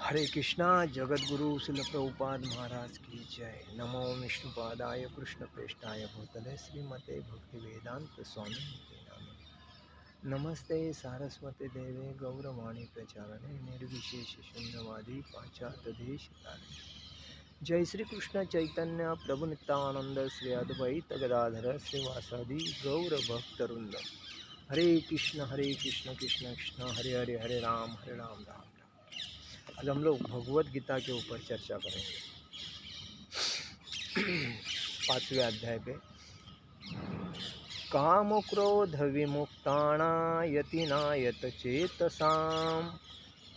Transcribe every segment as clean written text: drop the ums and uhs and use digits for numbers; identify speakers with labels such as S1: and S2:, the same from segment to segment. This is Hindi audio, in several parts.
S1: हरे कृष्णा। जगत गुरु शिल प्रभुपाद महाराज की जय। नमो विष्णुपादाय कृष्ण प्रेष्ठाय भूतले श्रीमते भक्ति वेदांत स्वामी निते नामे। नमस्ते सारस्वती देवे गौरवाणी प्रचारणे निर्विशेष शून्यवादी पाश्चात्य देश तारिणे। जय श्री कृष्ण चैतन्य प्रभु नित्यानंद श्री अद्वैत गदाधर श्रीवासादि गौर भक्तवृंद। हरे कृष्ण कृष्ण कृष्ण हरे हरे, हरे राम राम राम। आज हम लोग भगवत गीता के ऊपर चर्चा करेंगे। 5वें अध्याय पे काम क्रोध विमुक्ताना यतिनायत चेतसाम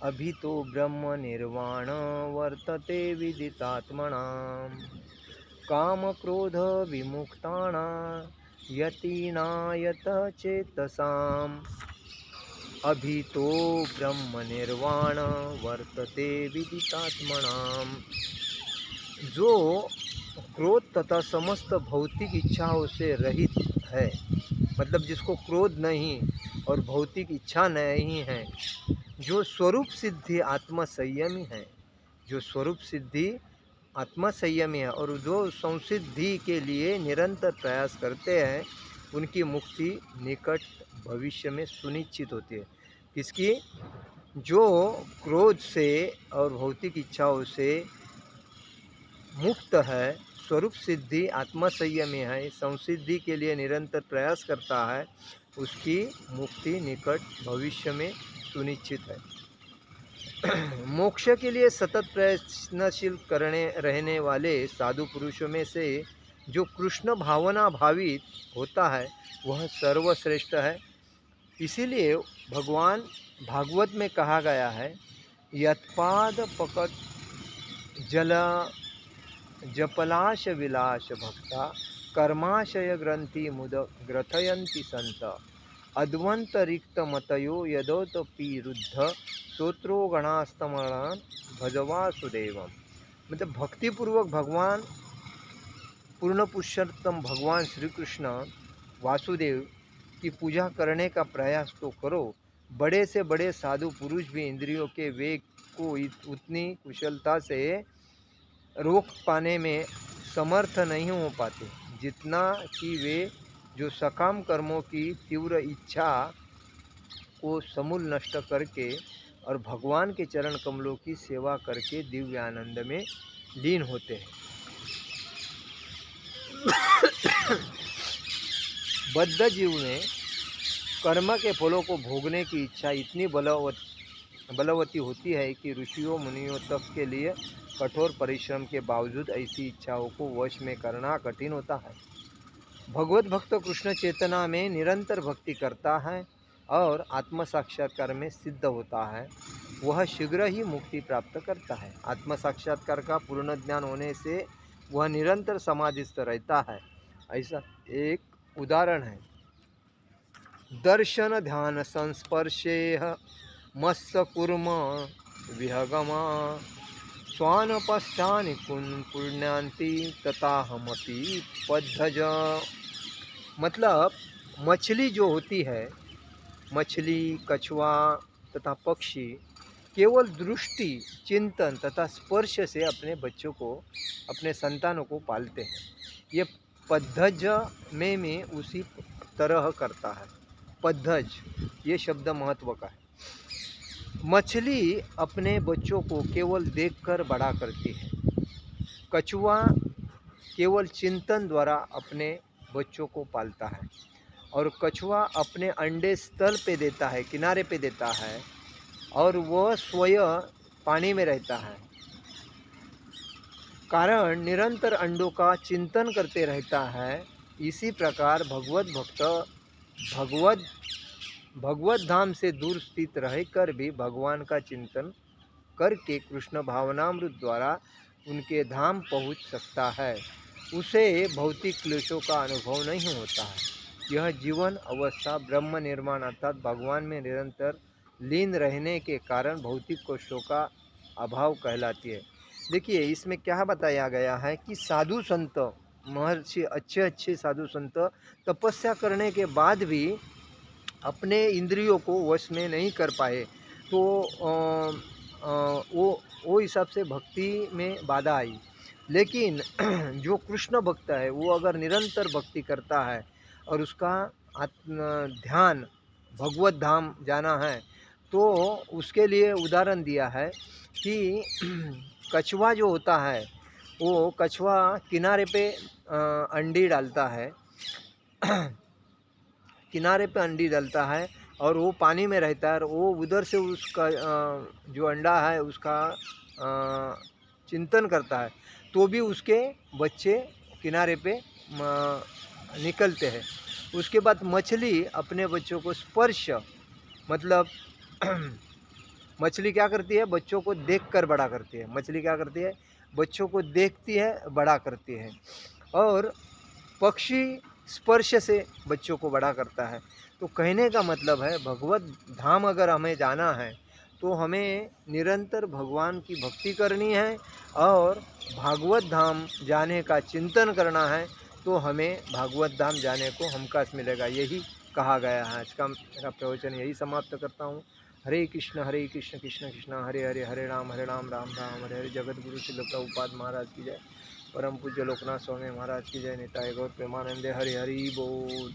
S1: अभितो ब्रह्म निर्वाण वर्तते विदितात्मनाम। काम क्रोध विमुक्ताना यतिनायत चेतसाम अभितो ब्रह्म निर्वाण वर्तते विदितात्मनाम। जो क्रोध तथा समस्त भौतिक इच्छाओं से रहित है, मतलब जिसको क्रोध नहीं और भौतिक इच्छा नहीं है, जो स्वरूप सिद्धि आत्मा संयमी है, जो स्वरूप सिद्धि आत्मा संयमी है और जो संसिद्धि के लिए निरंतर प्रयास करते हैं, उनकी मुक्ति निकट भविष्य में सुनिश्चित होती है। किसकी? जो क्रोध से और भौतिक इच्छाओं से मुक्त है, स्वरूप सिद्धि आत्मा संयमी है, संसिद्धि के लिए निरंतर प्रयास करता है, उसकी मुक्ति निकट भविष्य में सुनिश्चित है। मोक्ष के लिए सतत प्रयत्नशील रहने वाले साधु पुरुषों में से जो कृष्ण भावना भावित होता है वह सर्वश्रेष्ठ है। इसीलिए भगवान भागवत में कहा गया है, यत्पाद पकट जल जपलाश विलास भक्ता कर्माशय ग्रंथि मुद ग्रथयंति संत अद्वंत रिक्त मतयो यदोतपि रुद्ध श्रोत्रो गणास्तमरण भजवा सुदेवम। मतलब भक्तिपूर्वक भगवान पूर्ण पुरुषोत्तम भगवान श्री कृष्ण वासुदेव की पूजा करने का प्रयास तो करो। बड़े से बड़े साधु पुरुष भी इंद्रियों के वेग को उतनी कुशलता से रोक पाने में समर्थ नहीं हो पाते जितना कि वे जो सकाम कर्मों की तीव्र इच्छा को समूल नष्ट करके और भगवान के चरण कमलों की सेवा करके दिव्य आनंद में लीन होते हैं। बद्ध जीव में कर्म के फलों को भोगने की इच्छा इतनी बलवती होती है कि ऋषियों मुनियों तक के लिए कठोर परिश्रम के बावजूद ऐसी इच्छाओं को वश में करना कठिन होता है। भगवत भक्त कृष्ण चेतना में निरंतर भक्ति करता है और आत्म साक्षात्कार में सिद्ध होता है, वह शीघ्र ही मुक्ति प्राप्त करता है। आत्म साक्षात्कार का पूर्ण ज्ञान होने से वह निरंतर समाधिस्थ रहता है। ऐसा एक उदाहरण है। दर्शन ध्यान संस्पर्शे मत्स्य कुर्म विहगमा स्वान पश्चानि पुण्यांति तथाहमपि पद्धज। मतलब मछली जो होती है, मछली, कछुआ तथा पक्षी केवल दृष्टि, चिंतन तथा स्पर्श से अपने बच्चों को, अपने संतानों को पालते हैं। ये पद्धज में उसी तरह करता है। पद्धज ये शब्द महत्व का है। मछली अपने बच्चों को केवल देखकर बड़ा करती है। कछुआ केवल चिंतन द्वारा अपने बच्चों को पालता है और कछुआ अपने अंडे स्थल पे देता है, किनारे पे देता है और वह स्वयं पानी में रहता है। कारण निरंतर अंडों का चिंतन करते रहता है। इसी प्रकार भगवत भक्त भगवत धाम से दूर स्थित रहकर भी भगवान का चिंतन करके कृष्ण भावनामृत द्वारा उनके धाम पहुंच सकता है। उसे भौतिक क्लेशों का अनुभव नहीं होता है। यह जीवन अवस्था ब्रह्म निर्माण अर्थात भगवान में निरंतर लीन रहने के कारण भौतिक कष्टों का अभाव कहलाती है। देखिए इसमें क्या बताया गया है कि साधु संत, महर्षि, अच्छे साधु संत तपस्या करने के बाद भी अपने इंद्रियों को वश में नहीं कर पाए, तो वो वो हिसाब से भक्ति में बाधा आई। लेकिन जो कृष्ण भक्त है वो अगर निरंतर भक्ति करता है और उसका आत्म ध्यान भगवत धाम जाना है, तो उसके लिए उदाहरण दिया है कि कछुआ जो होता है, वो कछुआ किनारे पे अंडी डालता है किनारे पे अंडी डालता है और वो पानी में रहता है और वो उधर से उसका जो अंडा है उसका चिंतन करता है, तो भी उसके बच्चे किनारे पे निकलते हैं। उसके बाद मछली अपने बच्चों को स्पर्श, मतलब मछली क्या करती है, बच्चों को देखकर बड़ा करती है। मछली क्या करती है, बच्चों को देखती है, बड़ा करती है। और पक्षी स्पर्श से बच्चों को बड़ा करता है। तो कहने का मतलब है भगवत धाम अगर हमें जाना है तो हमें निरंतर भगवान की भक्ति करनी है और भागवत धाम जाने का चिंतन करना है, तो हमें भागवत धाम जाने को हमकास मिलेगा, यही कहा गया है। आज का मेरा प्रवचन यही समाप्त करता हूँ। हरे कृष्ण कृष्ण कृष्ण हरे हरे, हरे राम राम राम हरे हरे। जगत गुरु श्रील प्रभुपाद महाराज की जय। परम पूज्य लोकनाथ स्वामी महाराज की जय। निताय गौर प्रेमानंदे। हरि हरि बोल।